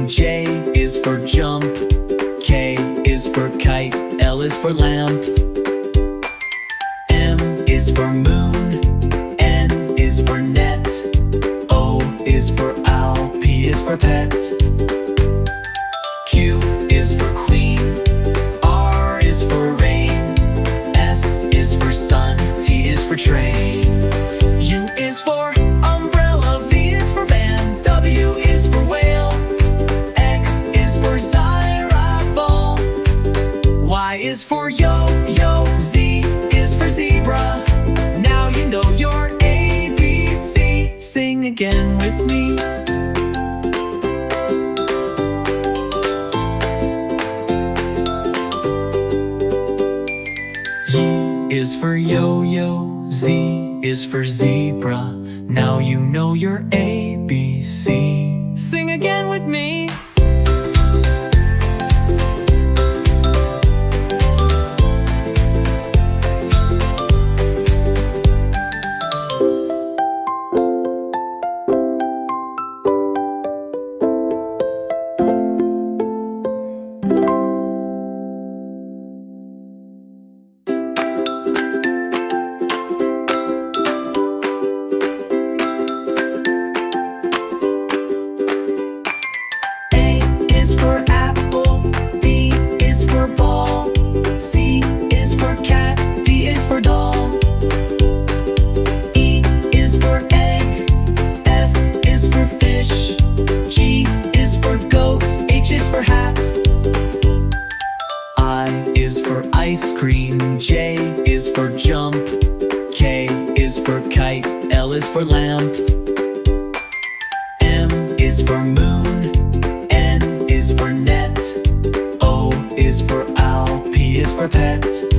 cream. J is for jump. K is for kite. L is for lamp. M is for moon. N is for net. O is for owl. P is for pet. Q is for queen. R is for rain. S is for sun. T is for train. U is for umbrella. V is for van. W is for whale. X is for xylophone. Y is for yo-yo. Z is for zebra. Now you know your ABC. Sing again with me. Y is for yo-yo. Z is for zebra. Now you know your ABC. Sing again with me. Ice cream. J is for jump. K is for kite. L is for lamp. M is for moon. N is for net. O is for owl. P is for pet.